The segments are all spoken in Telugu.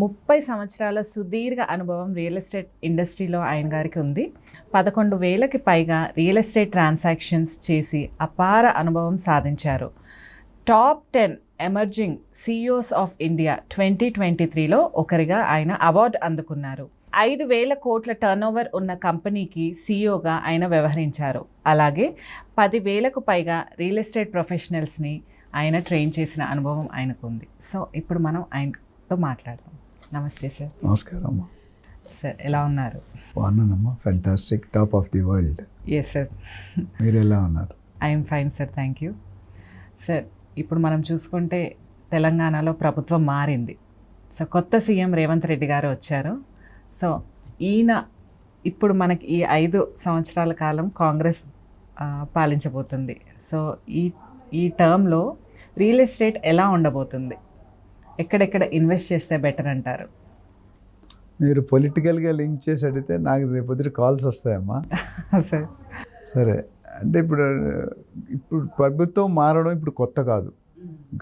30 సంవత్సరాల సుదీర్ఘ అనుభవం రియల్ ఎస్టేట్ ఇండస్ట్రీలో ఆయన గారికి ఉంది. 11,000కి పైగా రియల్ ఎస్టేట్ ట్రాన్సాక్షన్స్ చేసి అపార అనుభవం సాధించారు. Top 10 emerging CEOs of India 2023లో ఒకరిగా ఆయన అవార్డు అందుకున్నారు. 5,000 కోట్ల టర్నోవర్ ఉన్న కంపెనీకి సిఇఓగా ఆయన వ్యవహరించారు. అలాగే 10,000కు పైగా రియల్ ఎస్టేట్ ప్రొఫెషనల్స్ని ఆయన ట్రైన్ చేసిన అనుభవం ఆయనకు ఉంది. సో ఇప్పుడు మనం ఆయనతో మాట్లాడదాం. నమస్తే సార్. నమస్కారం అమ్మా. సార్ ఎలా ఉన్నారు? బాగున్నానమ్మా. Fantastic, top of the world. Yes sir. మీరు ఎలా ఉన్నారు? I'm fine sir, thank you. Sir ఇప్పుడు మనం చూసుకుంటే తెలంగాణలో ప్రభుత్వం మారింది. సో కొత్త సీఎం రేవంత్ రెడ్డి గారు వచ్చారు. సో ఈయన ఇప్పుడు మనకి ఈ 5 సంవత్సరాల కాలం కాంగ్రెస్ పాలించబోతుంది. సో ఈ టర్మ్లో రియల్ ఎస్టేట్ ఎలా ఉండబోతుంది? ఎక్కడెక్కడ ఇన్వెస్ట్ చేస్తే బెటర్ అంటారు? మీరు పొలిటికల్గా లింక్ చేసి అడిగితే నాకు రేపొద్దు కాల్స్ వస్తాయమ్మా. సార్ సరే, అంటే ఇప్పుడు ప్రభుత్వం మారడం ఇప్పుడు కొత్త కాదు.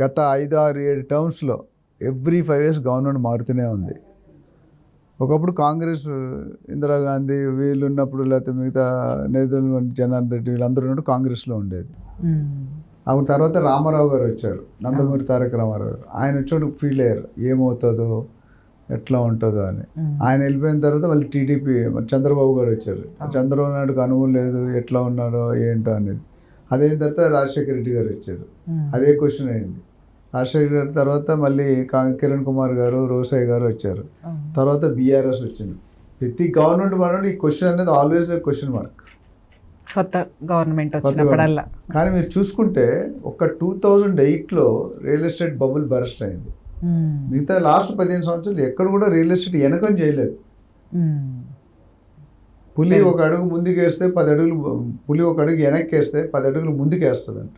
గత 5, 6, 7 టర్మ్స్లో ఎవ్రీ 5 years గవర్నమెంట్ మారుతూనే ఉంది. ఒకప్పుడు కాంగ్రెస్, ఇందిరాగాంధీ వీళ్ళు ఉన్నప్పుడు, లేకపోతే మిగతా నేతలు జనార్దన్ రెడ్డి వీళ్ళందరూ ఉన్నప్పుడు కాంగ్రెస్లో ఉండేది. అప్పుడు తర్వాత రామారావు గారు వచ్చారు, నందమూరి తారక రామారావు గారు. ఆయన వచ్చి ఫీల్ అయ్యారు ఏమవుతుందో ఎట్లా ఉంటుందో అని. ఆయన వెళ్ళిపోయిన తర్వాత మళ్ళీ టీడీపీ చంద్రబాబు గారు వచ్చారు. చంద్రబాబు నాయుడుకి అనుభవం లేదు, ఎట్లా ఉన్నారో ఏంటో అనేది. అదైన తర్వాత రాజశేఖర రెడ్డి గారు వచ్చారు, అదే క్వశ్చన్ అయింది. రాజశేఖర రెడ్డి తర్వాత మళ్ళీ కిరణ్ కుమార్ గారు, రోసయ్య గారు వచ్చారు. తర్వాత బీఆర్ఎస్ వచ్చింది. ప్రతి గవర్నమెంట్ మాత్రం ఈ క్వశ్చన్ అనేది ఆల్వేస్ క్వశ్చన్ మార్క్. కొత్త గవర్నమెంట్ వచ్చినప్పుడల్లా. కానీ మీరు చూసుకుంటే ఒక 2008లో రియల్ ఎస్టేట్ బబుల్ బరస్ట్ అయింది. మిగతా లాస్ట్ 15 సంవత్సరాలు ఎక్కడ కూడా రియల్ ఎస్టేట్ వెనకం చేయలేదు. పులి ఒక అడుగు ముందుకేస్తే 10 అడుగులు, పులి ఒక అడుగు వెనక్కి వేస్తే 10 అడుగులు ముందుకేస్తుందంట.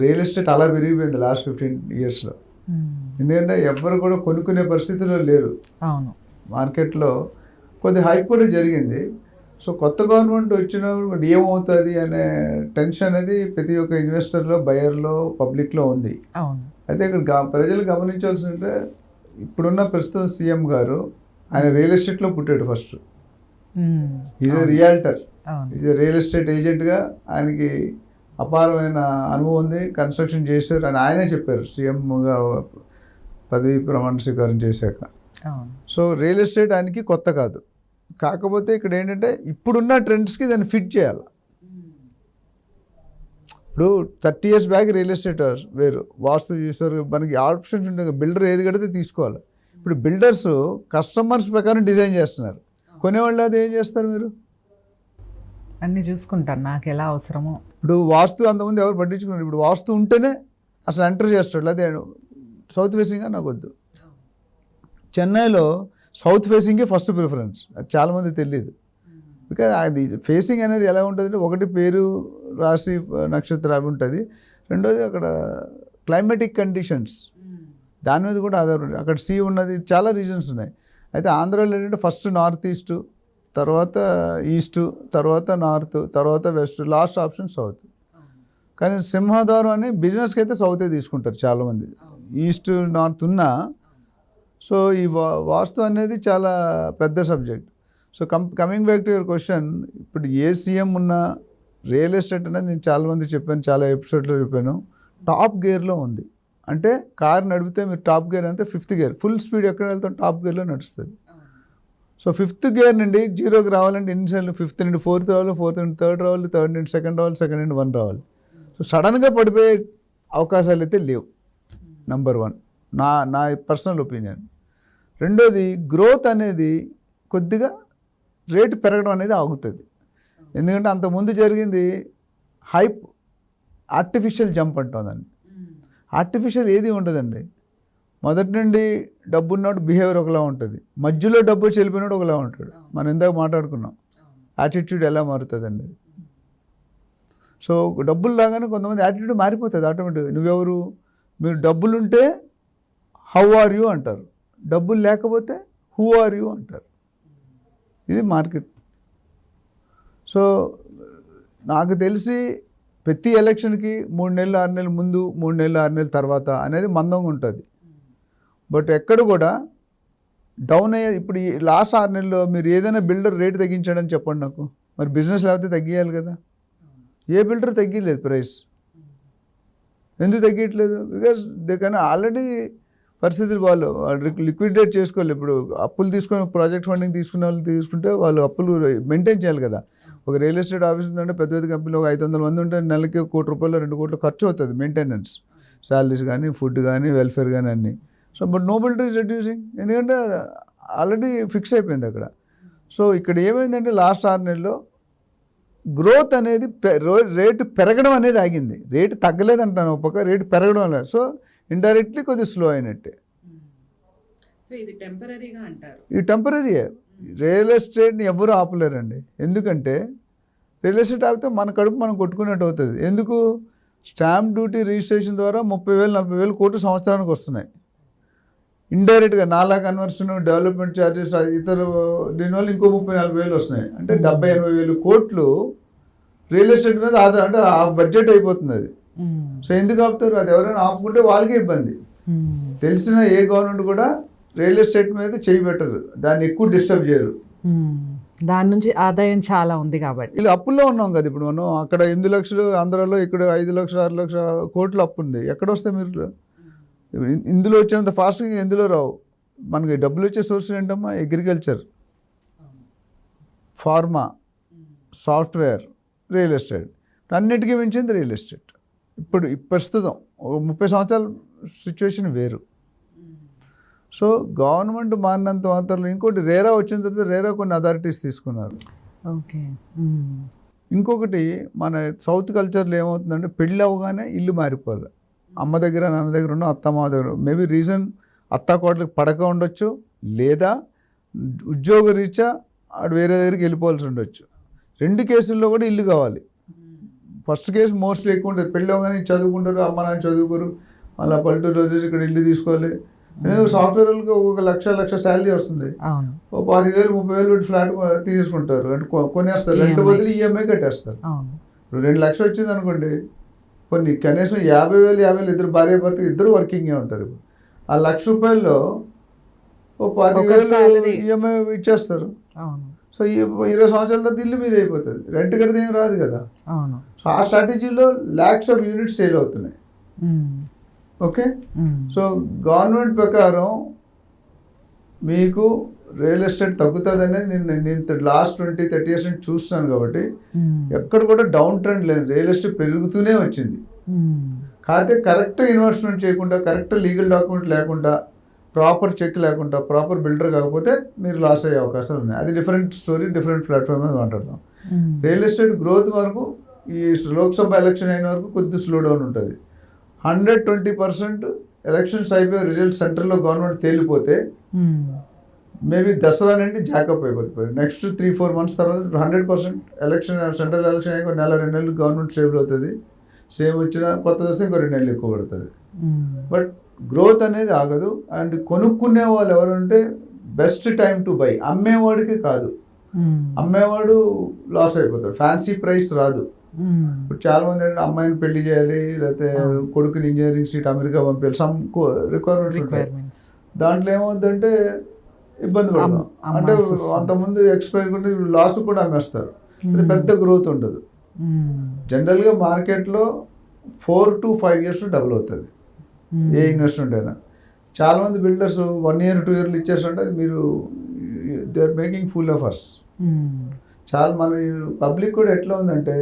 రియల్ ఎస్టేట్ అలా పెరిగిపోయింది లాస్ట్ 15 yearsలో. ఎందుకంటే ఎవరు కూడా కొనుక్కునే పరిస్థితిలో లేరు. మార్కెట్లో కొద్ది హైప్ కూడా జరిగింది. సో కొత్త గవర్నమెంట్ వచ్చినప్పుడు ఏమవుతుంది అనే టెన్షన్ అనేది ప్రతి ఒక్క ఇన్వెస్టర్లో, బయర్లో, పబ్లిక్లో ఉంది. అయితే ఇక్కడ ప్రజలు గమనించాల్సిందంటే, ఇప్పుడున్న ప్రస్తుతం సీఎం గారు ఆయన రియల్ ఎస్టేట్లో పుట్టాడు. First is a realtor, is a real estate ఏజెంట్గా ఆయనకి అపారమైన అనుభవం ఉంది. కన్స్ట్రక్షన్ చేశారు అని ఆయనే చెప్పారు సీఎంగా పదవి ప్రమాణ స్వీకారం చేశాక. సో రియల్ ఎస్టేట్ ఆయనకి కొత్త కాదు. కాకపోతే ఇక్కడ ఏంటంటే ఇప్పుడున్న ట్రెండ్స్కి దాన్ని ఫిట్ చేయాలి. ఇప్పుడు 30 years బ్యాక్ రియల్ ఎస్టేట్ వేరు, వాస్తు చూసారు, మనకి ఆప్షన్స్ ఉంటాయి. బిల్డర్ ఏది కడితే తీసుకోవాలి. ఇప్పుడు బిల్డర్స్ కస్టమర్స్ ప్రకారం డిజైన్ చేస్తున్నారు. కొనేవాళ్ళు అది ఏం చేస్తారు? మీరు అన్నీ చూసుకుంటారు, నాకు ఎలా అవసరమో. ఇప్పుడు వాస్తు అంతమంది ఎవరు పట్టించుకున్నారు. ఇప్పుడు వాస్తు ఉంటేనే అసలు ఎంటర్ చేస్తాడు, అదే సౌత్ ఫేసింగ్గా నాకు వద్దు. చెన్నైలో సౌత్ ఫేసింగే ఫస్ట్ ప్రిఫరెన్స్. అది చాలామంది తెలియదు. బికాజ్ అది ఫేసింగ్ అనేది ఎలా ఉంటుందంటే, ఒకటి పేరు, రాశి, నక్షత్రం అవి ఉంటుంది. రెండోది అక్కడ క్లైమేటిక్ కండిషన్స్, దాని మీద కూడా ఆధారం ఉంటుంది. అక్కడ సీ ఉన్నది, చాలా రీజన్స్ ఉన్నాయి. అయితే ఆంధ్రాలో ఏంటంటే ఫస్ట్ నార్త్ ఈస్ట్, తర్వాత ఈస్ట్, తర్వాత నార్త్, తర్వాత వెస్ట్, లాస్ట్ ఆప్షన్ సౌత్. కానీ సింహద్వారం అని బిజినెస్కి అయితే సౌతే తీసుకుంటారు చాలామంది, ఈస్ట్ నార్త్ ఉన్నా. సో ఈ వాస్తు అనేది చాలా పెద్ద subject. So coming back to your question, ఇప్పుడు ఏ సీఎం ఉన్నా రియల్ ఎస్టేట్ అనేది నేను చాలామంది చెప్పాను, చాలా ఎపిసోడ్లో చెప్పాను, టాప్ గేర్లో ఉంది. అంటే కార్ నడిపితే మీరు టాప్ గేర్ అంటే 5th gear, ఫుల్ స్పీడ్ ఎక్కడ వెళ్తాం టాప్ గేర్లో నడుస్తుంది. సో 5th gear నుండి 0కి రావాలంటే ఎన్నిసార్లు 5th నుండి 4th రావాలి, 4th నుండి 3rd రావాలి, 3rd నుండి 2nd రావాలి, 2nd నుండి 1 రావాలి. సో సడన్గా పడిపోయే అవకాశాలు అయితే లేవు. నెంబర్ 1 నా పర్సనల్ ఒపీనియన్. రెండోది, గ్రోత్ అనేది కొద్దిగా రేటు పెరగడం అనేది ఆగుతుంది. ఎందుకంటే అంతకుముందు జరిగింది హైప్, ఆర్టిఫిషియల్ జంప్ అంటుందండి. ఆర్టిఫిషియల్ ఏది ఉండదండి. మొదటి నుండి డబ్బు ఉన్నట్టు బిహేవియర్ ఒకలా ఉంటుంది, మధ్యలో డబ్బు చెల్లిపోయినట్టు ఒకలా ఉంటాడు. మనం ఇందాక మాట్లాడుకున్నాం యాటిట్యూడ్ ఎలా మారుతుందండి. సో డబ్బులు రాగానే కొంతమంది యాటిట్యూడ్ మారిపోతుంది ఆటోమేటిక్గా. నువ్వెవరు, మీరు డబ్బులుంటే హౌ ఆర్ యూ అంటారు, డబ్బులు లేకపోతే హూ ఆర్ యూ అంటారు. ఇది మార్కెట్. సో నాకు తెలిసి ప్రతి ఎలక్షన్కి 3 నెలలు 6 నెలల ముందు, 3 నెలలు 6 నెలల తర్వాత అనేది మందంగా ఉంటుంది. బట్ ఎక్కడ కూడా డౌన్ అయ్యే ఇప్పుడు ఈ లాస్ట్ 6 నెలల్లో మీరు ఏదైనా బిల్డర్ రేటు తగ్గించాడని చెప్పండి నాకు. మరి బిజినెస్ లేకపోతే తగ్గియాలి కదా. ఏ బిల్డర్ తగ్గిలేదు ప్రైస్. ఎందుకు తగ్గట్లేదు? బికాస్ దే కానీ ఆల్రెడీ పరిస్థితులు వాళ్ళు లిక్విడేట్ చేసుకోవాలి. ఇప్పుడు అప్పులు తీసుకొని ప్రాజెక్ట్ ఫండింగ్ తీసుకునే వాళ్ళు తీసుకుంటే వాళ్ళు అప్పులు మెయింటైన్ చేయాలి కదా. ఒక రియల్ ఎస్టేట్ ఆఫీస్ ఉందంటే పెద్ద పెద్ద కంపెనీలో ఒక 500 మంది ఉంటే నెలకి ₹1 కోటి 2 కోట్లు ఖర్చు అవుతుంది మెయింటెనెన్స్, శాలరీస్ కానీ, ఫుడ్ కానీ, వెల్ఫేర్ కానీ అన్నీ. So but no builder is reducing, ఎందుకంటే ఆల్రెడీ ఫిక్స్ అయిపోయింది అక్కడ. సో ఇక్కడ ఏమైందంటే లాస్ట్ 6 నెలల్లో గ్రోత్ అనేది రేటు పెరగడం అనేది ఆగింది. రేటు తగ్గలేదంటాను ఒక పక్క, రేటు పెరగడం లేదు. సో ఇండైరెక్ట్లీ కొద్దిగా స్లో అయినట్టే. సో ఇది టెంపరీగా అంటారు. ఇది టెంపరీయే. రియల్ ఎస్టేట్ని ఎవరు ఆపలేరండి. ఎందుకంటే రియల్ ఎస్టేట్ ఆపితే మన కడుపు మనం కొట్టుకున్నట్టు అవుతుంది. ఎందుకు? స్టాంప్ డ్యూటీ రిజిస్ట్రేషన్ ద్వారా 30,000-40,000 కోట్లు సంవత్సరానికి వస్తున్నాయి. ఇండైరెక్ట్గా 4 లాక్ కన్వర్షన్, డెవలప్మెంట్ ఛార్జెస్, ఇతర దీనివల్ల ఇంకో 30,000-40,000 వస్తున్నాయి. అంటే 70,000-80,000 కోట్లు రియల్ ఎస్టేట్ మీద అంటే ఆ బడ్జెట్ అయిపోతుంది అది. సో ఎందుకు ఆపుతారు? అది ఎవరైనా ఆపుకుంటే వాళ్ళకే ఇబ్బంది. తెలిసిన ఏ గవర్నమెంట్ కూడా రియల్ ఎస్టేట్ మీద చేయి పెట్టరు, దాన్ని ఎక్కువ డిస్టర్బ్ చేయరు. దాని నుంచి ఆదాయం చాలా ఉంది కాబట్టి. ఇలా అప్పుల్లో ఉన్నాం కదా ఇప్పుడు మనం. అక్కడ 8 లక్షలు ఆంధ్రాలో, ఇక్కడ 5 లక్షలు 6 లక్షల కోట్లు అప్పు ఉంది. ఎక్కడ వస్తాయి మీరు? ఇందులో వచ్చినంత ఫాస్ట్గా ఎందులో రావు. మనకి డబ్బులు వచ్చే సోర్స్ ఏంటమ్మా? Agriculture, pharma, software, real estate. అన్నిటికీ మించింది రియల్ ఎస్టేట్. ఇప్పుడు ప్రస్తుతం 30 సంవత్సరాల సిచ్యువేషన్ వేరు. సో గవర్నమెంట్ మారినంత మాత్రం ఇంకోటి రేరా వచ్చిన తర్వాత రేరా కొన్ని అథారిటీస్ తీసుకున్నారు. ఓకే. ఇంకొకటి మన సౌత్ కల్చర్లో ఏమవుతుందంటే పెళ్ళి అవ్వగానే ఇల్లు మారిపోవాలి. అమ్మ దగ్గర, నాన్న దగ్గర ఉన్న అత్త మామ దగ్గర. మేబీ రీజన్ అత్త కోటలకు పడక ఉండొచ్చు, లేదా ఉద్యోగ రీత్యా అటు వేరే దగ్గరికి వెళ్ళిపోవాల్సి ఉండొచ్చు. 2 కేసుల్లో కూడా ఇల్లు కావాలి. ఫస్ట్ కేసు మోస్ట్లీ ఎక్కువ ఉంటుంది. పెళ్ళి అవ్వగానే చదువుకుంటారు, అమ్మ నాన్న చదువుకోరు, అలా పల్లెటూరు వదిలేసి ఇక్కడ ఇల్లు తీసుకోవాలి. ఎందుకంటే సాఫ్ట్వేర్ వాళ్ళకి ఒక లక్ష శాలరీ వస్తుంది. 25,000-30,000 పెట్టి ఫ్లాట్ తీసుకుంటారు, అంటే కొనేస్తారు, రెంట్ బదులు ఈఎంఐ కట్టేస్తారు. ఇప్పుడు 2 లక్షలు వచ్చింది అనుకోండి, కొన్ని కనీసం 50,000 ఇద్దరు భార్య భర్త ఇద్దరు వర్కింగే ఉంటారు. ఆ ₹1,00,000 ఓ 10,000 ఈఎంఐ ఇచ్చేస్తారు. సో 20 సంవత్సరాల తర్వాత ఇల్లు మీద అయిపోతుంది, రెంట్ కడితే ఏం రాదు కదా. సో ఆ స్ట్రాటజీలో lakhs of యూనిట్స్ సేల్ అవుతున్నాయి. ఓకే. సో గవర్నమెంట్ ప్రకారం మీకు రియల్ ఎస్టేట్ తగ్గుతుంది అనేది నేను లాస్ట్ 20-30 years నుంచి చూస్తున్నాను కాబట్టి ఎక్కడ కూడా డౌన్ ట్రెండ్ లేదు. రియల్ ఎస్టేట్ పెరుగుతూనే వచ్చింది. కాకపోతే కరెక్ట్ ఇన్వెస్ట్మెంట్ చేయకుండా, కరెక్ట్ లీగల్ డాక్యుమెంట్ లేకుండా, ప్రాపర్ చెక్ లేకుండా, ప్రాపర్ బిల్డర్ కాకపోతే మీరు లాస్ అయ్యే అవకాశాలు ఉన్నాయి. అది డిఫరెంట్ స్టోరీ, డిఫరెంట్ ప్లాట్ఫామ్ మీద మాట్లాడదాం. రియల్ ఎస్టేట్ గ్రోత్ వరకు ఈ లోక్సభ ఎలక్షన్ అయిన వరకు కొద్ది స్లో డౌన్ ఉంటుంది. 120% ఎలక్షన్స్ అయిపోయి రిజల్ట్ సెంటర్లో గవర్నమెంట్ తేలిపోతే మేబీ దసరా నుండి జాకప్ అయిపోతుంది. నెక్స్ట్ 3-4 months తర్వాత 100% ఎలక్షన్, సెంట్రల్ ఎలక్షన్ అయ్యి 1-2 నెలలు గవర్నమెంట్ స్టేబుల్ అవుతుంది. సేమ్ వచ్చిన కొత్తది వస్తే ఇంకో 2 నెలలు ఎక్కువ పడుతుంది. బట్ గ్రోత్ అనేది ఆగదు. అండ్ కొనుక్కునే వాళ్ళు ఎవరంటే బెస్ట్ టైం టు బై. అమ్మేవాడికి కాదు, అమ్మేవాడు లాస్ అయిపోతాడు, ఫ్యాన్సీ ప్రైస్ రాదు. ఇప్పుడు చాలా మంది ఏంటంటే అమ్మాయిని పెళ్లి చేయాలి, లేకపోతే కొడుకుని ఇంజనీరింగ్ సీట్ అమెరికా పంపించాలి, సమ్ రిక్వైర్మెంట్స్ ఉంటాయి. దాంట్లో ఏమవుతుందంటే ఇబ్బంది పడతాం. అంటే అంతకుముందు ఎక్స్పైర్ ఉంటే లాస్ కూడా అమ్మేస్తారు. అది పెద్ద గ్రోత్ ఉండదు. జనరల్గా మార్కెట్లో 4 to 5 years డబుల్ అవుతుంది ఏ ఇన్వెస్ట్మెంట్ అయినా. చాలామంది బిల్డర్స్ 1 year 2 years ఇచ్చేస్తుంటే అది మీరు they are making fool of us. చాలా మన పబ్లిక్ కూడా ఎట్లా ఉందంటే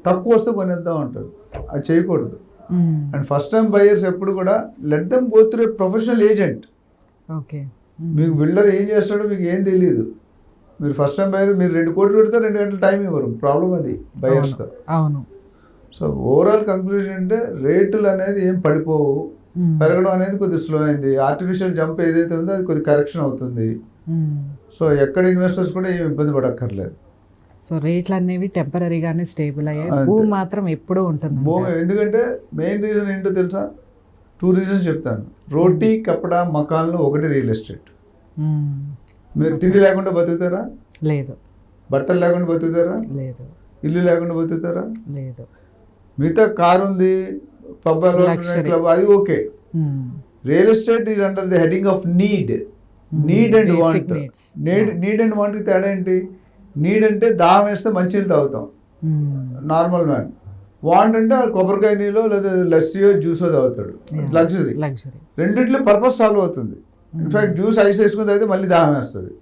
తక్కువ వస్తే కొనేద్దాం అంటారు, అది చేయకూడదు. అండ్ ఫస్ట్ టైం బయర్స్ ఎప్పుడు కూడా let them go through a professional agent. Okay. మీకు బిల్డర్ ఏం చేస్తాడో మీకు ఏం తెలియదు. మీరు ఫస్ట్ టైం బయర్, మీరు 2 కోట్లు పెడితే 2 గంటలు టైం ఇవ్వరు. ప్రాబ్లం అది బయర్స్తో. అవును. సో ఓవరాల్ కంక్లూజన్ అంటే రేటులు అనేది ఏం పడిపోవు, పెరగడం అనేది కొద్దిగా స్లో అయింది. ఆర్టిఫిషియల్ జంప్ ఏదైతే ఉందో అది కొద్దిగా కరెక్షన్ అవుతుంది. సో ఎక్కడ ఇన్వెస్టర్స్ కూడా ఏం ఇబ్బంది పడక్కర్లేదు. సో రేట్లు అనేవి టెంపరీగానే స్టేబుల్ అయ్యాయి. భూమి మాత్రం ఎప్పుడూ ఉంటుంది. భూమి ఎందుకంటే మెయిన్ రీజన్ ఏంటో తెలుసా? 2 reasons చెప్తాను. రోటీ, కపడా, మకాన్లో ఒకటి రియల్ ఎస్టేట్. మీరు తిండి లేకుండా బతుకుతారా? లేదు. బట్టలు లేకుండా బతుకుతారా? లేదు. ఇల్లు లేకుండా బతుకుతారా? లేదు. మిగతా కారు ఉంది, పబ్బాలో క్లబ్, అది okay. Real estate is under the heading of need. Need and Basic want. needs. Need and వాంట్కి తేడా ఏంటి? నీడ్ అంటే దాహం వేస్తే మంచినీళ్ళు తాగుతాం, నార్మల్ మ్యాన్. వాంట్ అంటే కొబ్బరికాయ నీళ్ళు లేదా లస్సీయో జ్యూసో తాగుతాడు, లగ్జరీ. లగ్జరీ. రెండిట్లో పర్పస్ సాల్వ్ అవుతుంది. ఇన్ఫాక్ట్ జ్యూస్ ఐస్ వేసుకుని తాగితే మళ్ళీ దాహం వేస్తుంది,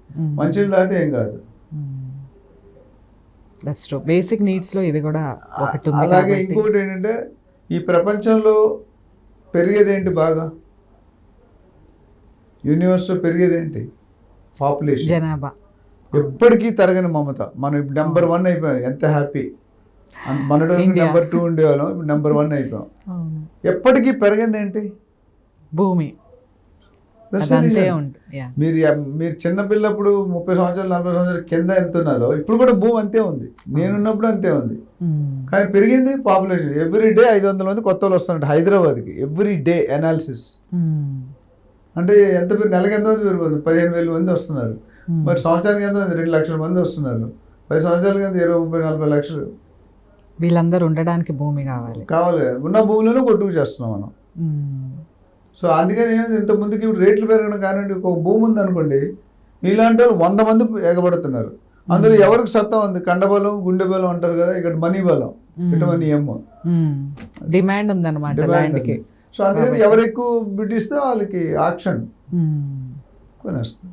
మంచినీళ్ళు తాగితే ఏం కాదు. That's true. బేసిక్ నీడ్స్లో ఇది కూడా ఒకటి ఉంది. అలాగే కాబట్టి ఇంకోటి ఏంటంటే ఈ ప్రపంచంలో పెరిగేది ఏంటి? బాగా యూనివర్స్లో పెరిగేది ఏంటి? పాపులేషన్, జనాభా. ఎప్పటికీ తరగని మమత. మనం ఇప్పుడు నెంబర్ 1 అయిపోయాం, ఎంత హ్యాపీ. మనడు India. నెంబర్ 2 ఉండేవాళ్ళం, ఇప్పుడు నెంబర్ 1 అయిపోయాం. అవును. ఎప్పటికీ పెరిగింది ఏంటి? భూమి. That's the అదంతే reason. ఉంటుంది. Yeah. మీరు చిన్నపిల్లప్పుడు 30 సంవత్సరాలు 40 సంవత్సరాల కింద ఎంత ఉన్నదో ఇప్పుడు కూడా భూమి అంతే ఉంది. నేనున్నప్పుడు అంతే ఉంది. కానీ పెరిగింది పాపులేషన్. ఎవ్రీ డే 500 మంది కొత్త వాళ్ళు వస్తున్నారు హైదరాబాద్కి. ఎవ్రీ డే అనాలిసిస్ అంటే ఎంత నెలకి ఎంతమంది పెరిగిపోతుంది? 15,000 మంది వస్తున్నారు. మరి సంవత్సరానికి ఎంత? 2 లక్షల మంది వస్తున్నారు. 10 సంవత్సరాలకి ఎంత? 20, 30, 40 లక్షలు. వీళ్ళందరూ ఉండడానికి భూమి కావాలి. కావాలి. ఉన్న భూమిలోనే కొట్టుకు చేస్తున్నాం మనం. సో అందుకని ఏమైంది, ఇంత ముందుకి ఇప్పుడు రేట్లు పెరగడం కానివ్వండి. ఒక భూమి ఉంది అనుకోండి, ఇలాంటి వాళ్ళు 100 మంది ఎగబడుతున్నారు. అందులో ఎవరికి సత్తా ఉంది? కండబలం, గుండె బలం అంటారు కదా, ఇక్కడ మనీ బలం, ఇటువంటి ఎమ్మ డిమాండ్ ఉందన్నమాట ల్యాండ్కి. సో అందుకని ఎవరు ఎక్కువ బిడ్డిస్తే వాళ్ళకి ఆక్షన్ కొనేస్తారు.